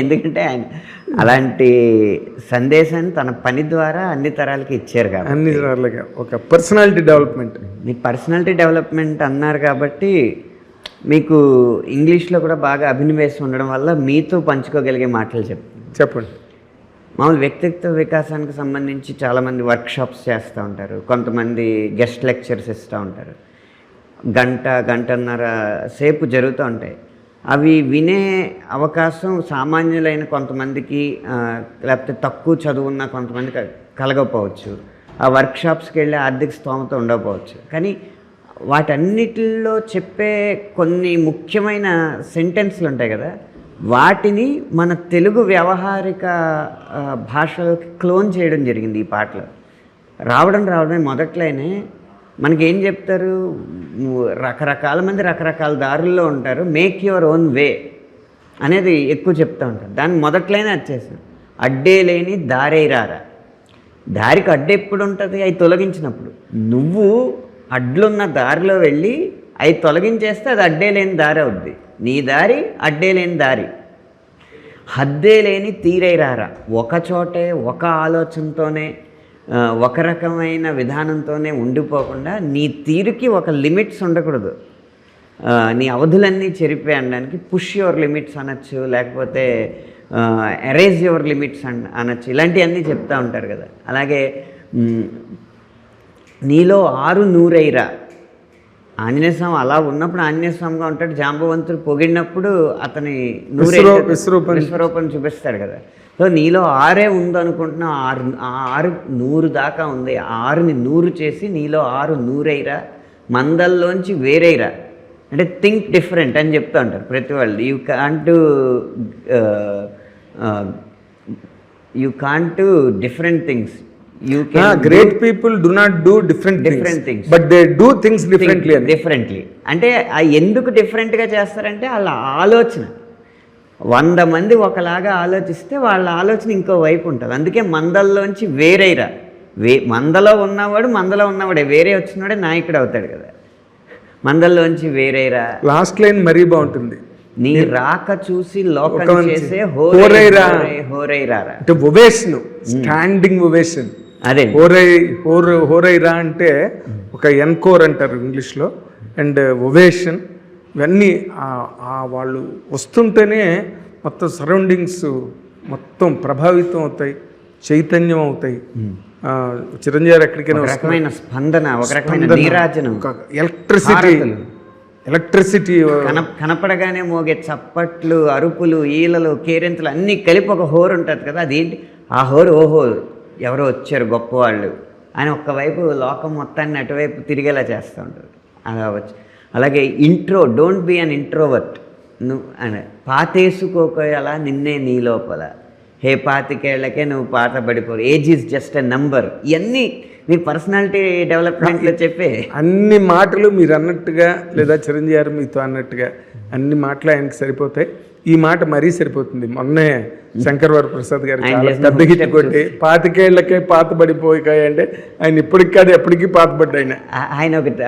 ఎందుకంటే ఆయన అలాంటి సందేశాన్ని తన పని ద్వారా అన్ని తరాలకి ఇచ్చారు కాబట్టి. అన్ని తరాలకి ఒక పర్సనాలిటీ డెవలప్మెంట్. మీ పర్సనాలిటీ డెవలప్మెంట్ అన్నారు కాబట్టి మీకు ఇంగ్లీష్లో కూడా బాగా అభినవేశం ఉండడం వల్ల మీతో పంచుకోగలిగే మాటలు చెప్పండి. మామూలు వ్యక్తిత్వ వికాసానికి సంబంధించి చాలామంది వర్క్షాప్స్ చేస్తూ ఉంటారు, కొంతమంది గెస్ట్ లెక్చర్స్ ఇస్తూ ఉంటారు. గంటన్నర సేపు జరుగుతూ ఉంటాయి. అవి వినే అవకాశం సామాన్యులైన కొంతమందికి, లేకపోతే తక్కువ చదువున్న కొంతమందికి కలగకపోవచ్చు. ఆ వర్క్షాప్స్కి వెళ్ళే ఆర్థిక స్తోమత ఉండకపోవచ్చు. కానీ వాటన్నిటిలో చెప్పే కొన్ని ముఖ్యమైన సెంటెన్స్లు ఉంటాయి కదా, వాటిని మన తెలుగు వ్యవహారిక భాషలోకి క్లోన్ చేయడం జరిగింది ఈ పాటలో. రావడమే మొదట్లోనే మనకేం చెప్తారు, రకరకాల మంది రకరకాల దారుల్లో ఉంటారు, మేక్ యువర్ ఓన్ వే అనేది ఎక్కువ చెప్తూ ఉంటారు. దాన్ని మొదట్లోనే వచ్చేసాం. అడ్డే లేని దారే రారా. దారికి అడ్డు ఎప్పుడు ఉంటుంది? అవి తొలగించినప్పుడు. నువ్వు అడ్లున్న దారిలో వెళ్ళి అవి తొలగించేస్తే అది అడ్డే లేని దారి అవుద్ది. నీ దారి అడ్డే లేని దారి. హద్దే లేని తీరై రారా. ఒక చోటే ఒక ఆలోచనతోనే ఒక రకమైన విధానంతోనే ఉండిపోకుండా నీ తీరుకి ఒక లిమిట్స్ ఉండకూడదు. నీ అవధులన్నీ చెరిపే అనడానికి పుష్ యువర్ లిమిట్స్ అనొచ్చు, లేకపోతే ఎరేజ్ యువర్ లిమిట్స్ అనొచ్చు. ఇలాంటివన్నీ చెప్తూ ఉంటారు కదా. అలాగే నీలో 6 ఆంజనేయ స్వామి అలా ఉన్నప్పుడు ఆంజనేయ స్వామిగా ఉంటాడు. జాంబవంతుడు పొగిడినప్పుడు అతని విశ్వరూపం చూపిస్తాడు కదా. సో నీలో 6 ఉందనుకుంటున్నావు, 6 100 దాకా ఉంది. 6ని 100 చేసి నీలో 6 100 మందల్లోంచి వేరేరా. అంటే థింక్ డిఫరెంట్ అని చెప్తూ ఉంటారు ప్రతి వాళ్ళు. You can't do different things. Great people do not do different things but they do things differently. అంటే ఎందుకు డిఫరెంట్గా చేస్తారంటే వాళ్ళ ఆలోచన. 100 మంది ఒకలాగా ఆలోచిస్తే వాళ్ళ ఆలోచన ఇంకో వైపు ఉంటుంది. అందుకే మందల్లోంచి వేరేరా. మందలో ఉన్నవాడే, వేరే వచ్చినవాడే నాయకుడు అవుతాడు కదా. మందల్లోంచి వేరేరా. లాస్ట్ లైన్ మరీ బాగుంటుంది. నీ రాక చూసి లోకం చేసే హోరైరా. అంటే ఒవేషన్, స్టాండింగ్ ఒవేషన్. అదే హోరైరా అంటే ఒక ఎన్కోర్ అంటారు ఇంగ్లీష్లో. అండ్ ఒవేషన్ ఇవన్నీ వాళ్ళు వస్తుంటేనే మొత్తం సరౌండింగ్స్ మొత్తం ప్రభావితం అవుతాయి, చైతన్యం అవుతాయి. చిరంజీవి ఎక్కడికైనా రకమైన స్పందన, ఒక రకమైన నీరాజనం, ఎలక్ట్రిసిటీ కనపడగానే మోగే చప్పట్లు, అరుపులు, ఈలలు, కేరింతలు అన్నీ కలిపి ఒక హోరు ఉంటుంది కదా. అదేంటి ఆ హోరు? ఓహో ఎవరో వచ్చారు గొప్పవాళ్ళు అని ఒక్కవైపు లోకం మొత్తాన్ని అటువైపు తిరిగేలా చేస్తూ ఉంటారు. అలా వచ్చి అలాగే డోంట్ బీ అన్ ఇంట్రోవర్ట్. నువ్వు అని పాతేసుకోకోయాలా నిన్నే నీ లోపల. హే 25 నువ్వు పాత పడిపోరు. Age is just a number. ఇవన్నీ మీ పర్సనాలిటీ డెవలప్మెంట్లో చెప్పే అన్ని మాటలు మీరు అన్నట్టుగా, లేదా చిరంజీవి గారు మీతో అన్నట్టుగా అన్ని మాటలు ఆయనకి సరిపోతాయి. ఈ మాట మరీ సరిపోతుంది. మొన్నే శంకర్ వరప్రసాద్ గారు పెద్ద హిట్ కొట్టి 25 పాత పడిపోయాయి అంటే ఆయన ఇప్పటికి కాదు ఎప్పటికీ పాతపడ్డా. ఆయన ఒకటి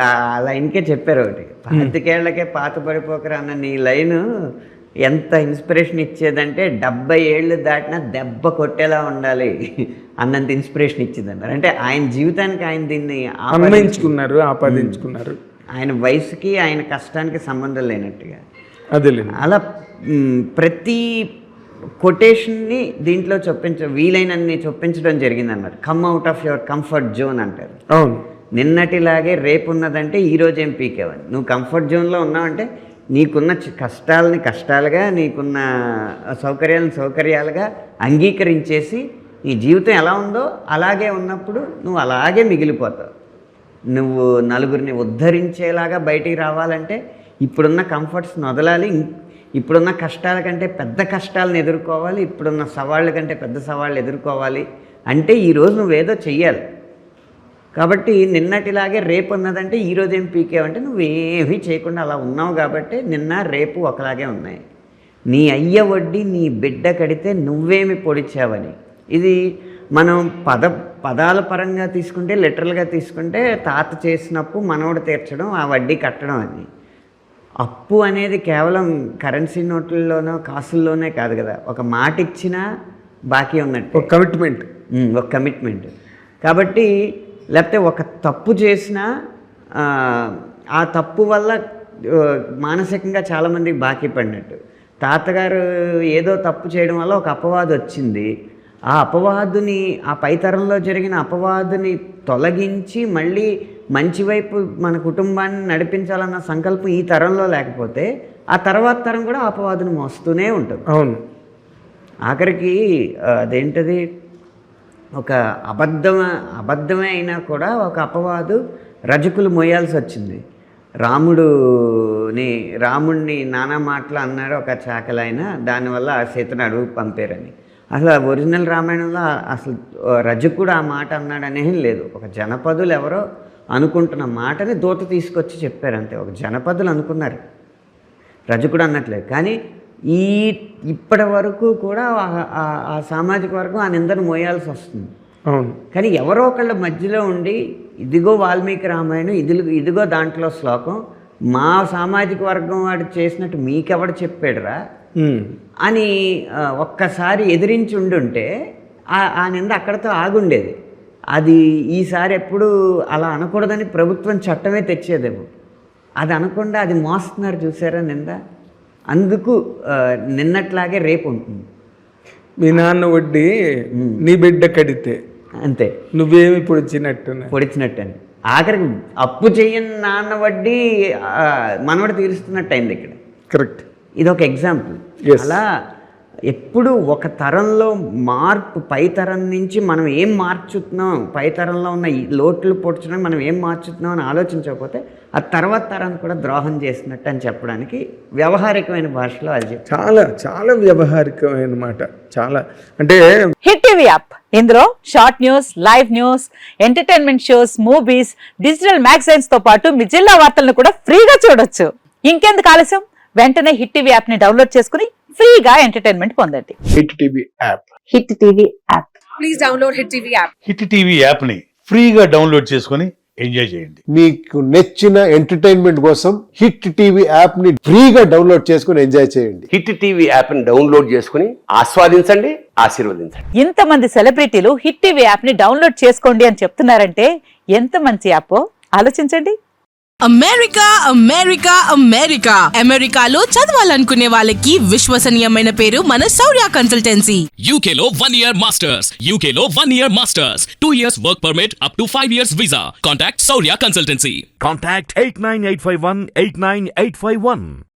లైన్కే చెప్పారు, ఒకటి 25 పాత పడిపోకరా అన్న నీ లైను ఎంత ఇన్స్పిరేషన్ ఇచ్చేదంటే 70 ఏళ్ళు దాటినా దెబ్బ కొట్టేలా ఉండాలి అన్నంత ఇన్స్పిరేషన్ ఇచ్చింది అన్నారు. అంటే ఆయన జీవితానికి ఆయన దీన్ని ఆపాదించుకున్నారు. ఆయన వయసుకి ఆయన కష్టానికి సంబంధం లేనట్టుగా. అదే అలా ప్రతి కొటేషన్ని దీంట్లో వీలైనన్ని చొప్పించడం జరిగింది అన్నారు. Come out of your comfort zone అంటారు. అవును. నిన్నటిలాగే రేపు ఉన్నదంటే ఈరోజు ఏం పీకేవని. నువ్వు కంఫర్ట్ జోన్లో ఉన్నావంటే నీకున్న కష్టాలని కష్టాలుగా, నీకున్న సౌకర్యాలను సౌకర్యాలుగా అంగీకరించేసి నీ జీవితం ఎలా ఉందో అలాగే ఉన్నప్పుడు నువ్వు అలాగే మిగిలిపోతావు. నువ్వు నలుగురిని ఉద్ధరించేలాగా బయటికి రావాలంటే ఇప్పుడున్న కంఫర్ట్స్ని వదలాలి. ఇప్పుడున్న కష్టాల కంటే పెద్ద కష్టాలను ఎదుర్కోవాలి. ఇప్పుడున్న సవాళ్ళ కంటే పెద్ద సవాళ్ళు ఎదుర్కోవాలి అంటే ఈరోజు నువ్వేదో చెయ్యాలి. కాబట్టి నిన్నటిలాగే రేపు ఉన్నదంటే ఈరోజు ఏం పీకేవంటే నువ్వేమీ చేయకుండా అలా ఉన్నావు కాబట్టి నిన్న రేపు ఒకలాగే ఉన్నాయి. నీ అయ్య వడ్డీ నీ బిడ్డ కడితే నువ్వేమి పొడిచావని. ఇది మనం పదాల పరంగా తీసుకుంటే, లిటరల్గా తీసుకుంటే తాత చేసినప్పుడు మనవడు తీర్చడం, ఆ వడ్డీ కట్టడం అని. అప్పు అనేది కేవలం కరెన్సీ నోట్లలోనో కాసుల్లోనే కాదు కదా, ఒక మాట ఇచ్చినా బాకీ ఉన్నట్టు, ఒక కమిట్మెంట్. ఒక కమిట్మెంట్. కాబట్టి లేకపోతే ఒక తప్పు చేసినా ఆ తప్పు వల్ల మానసికంగా చాలామందికి బాకీ పడినట్టు. తాతగారు ఏదో తప్పు చేయడం వల్ల ఒక అపవాదు వచ్చింది. ఆ అపవాదుని, ఆ పైతరంలో జరిగిన అపవాదుని తొలగించి మళ్ళీ మంచి వైపు మన కుటుంబాన్ని నడిపించాలన్న సంకల్పం ఈ తరంలో లేకపోతే ఆ తర్వాత తరం కూడా అపవాదుని మోస్తూనే ఉంటుంది. అవును. ఆఖరికి అదేంటది, ఒక అబద్ధమే అయినా కూడా ఒక అపవాదు రజకులు మోయాల్సి వచ్చింది. రాముడిని నానా మాటలు అన్నాడు ఒక చాకలైన, దానివల్ల సీతను అడుగు పంపారని. అసలు ఒరిజినల్ రామాయణంలో అసలు రజకుడు ఆ మాట అన్నాడనేం లేదు. ఒక జనపదులు ఎవరో అనుకుంటున్న మాటని దూత తీసుకొచ్చి చెప్పారు అంతే. ఒక జనపదులు అనుకున్నారు, రజకుడు అన్నట్లేదు. కానీ ఇప్పటి వరకు కూడా ఆ సామాజిక వర్గం ఆ నిందను మోయాల్సి వస్తుంది. అవును. కానీ ఎవరో ఒకళ్ళ మధ్యలో ఉండి ఇదిగో వాల్మీకి రామాయణం, ఇదిగో దాంట్లో శ్లోకం, మా సామాజిక వర్గం వాడు చేసినట్టు మీకెవడు చెప్పాడురా అని ఒక్కసారి ఎదిరించి ఉండుంటే ఆ నింద అక్కడితో ఆగుండేది. అది ఈసారి ఎప్పుడు అలా అనకూడదని ప్రభుత్వం చట్టమే తెచ్చేదేమో. అది అనకుండా అది మోస్తున్నారు చూసారా నింద. అందుకు నిన్నట్లాగే రేపు ఉంటుంది. మీ నాన్న వడ్డీ నీ బిడ్డ కడితే అంతే, నువ్వేమి పొడిచినట్టు. ఆఖరికి అప్పు చెయ్యని నాన్న వడ్డీ మనవడు తీరుస్తున్నట్టు అయింది ఇక్కడ. కరెక్ట్. ఇది ఒక ఎగ్జాంపుల్. అలా ఎప్పుడు ఒక తరంలో మార్పు, పై తరం నుంచి మనం ఏం మార్చుతున్నాం, పై తరంలో ఉన్న ఈ లోట్లు పొడ్చడానికి మనం ఏం మార్చుతున్నాం అని ఆలోచించకపోతే ఆ తర్వాత తరాన్ని కూడా ద్రోహం చేసినట్టు అని చెప్పడానికి వ్యవహారికమైన భాషలో అది చాలా చాలా వ్యవహారికమైన మాట. చాలా అంటే హిట్ టీవీ యాప్, ఇందులో short news, live news, entertainment shows, movies, digital magazines తో పాటు మీ జిల్లా వార్తలను కూడా ఫ్రీగా చూడొచ్చు. ఇంకెందుకు ఆలస్యం, వెంటనే హిట్ టీవీ యాప్ ని డౌన్లోడ్ చేసుకుని ఫ్రీగా ఎంటర్టైన్మెంట్ పొందండి. Hit TV app. Hit TV app. Please download hit TV app. Hit TV app ని ఫ్రీగా డౌన్లోడ్ చేసుకొని ఎంజాయ్ చేయండి. మీకు నచ్చిన ఎంటర్టైన్మెంట్ కోసం హిట్ టీవీ యాప్ ని ఫ్రీగా డౌన్లోడ్ చేసుకుని ఎంజాయ్ చేయండి. హిట్ టీవీ యాప్ ని డౌన్లోడ్ చేసుకుని ఆస్వాదించండి, ఆశీర్వదించండి. ఇంతమంది సెలబ్రిటీలు హిట్ టీవీ యాప్ ని డౌన్లోడ్ చేసుకోండి అని చెప్తున్నారంటే ఎంత మంచి యాప్ ఆలోచించండి. అమెరికా అమెరికా అమెరికా అమెరికాలో చదవాలనుకునే వాళ్ళకి విశ్వసనీయమైన పేరు మన శౌర్య కన్సల్టెన్సీ. UK లో 1 year masters, UK లో 1 year masters, 2 years work permit up to 5 years visa. Contact Saurya Consultancy. Contact 89851 89851.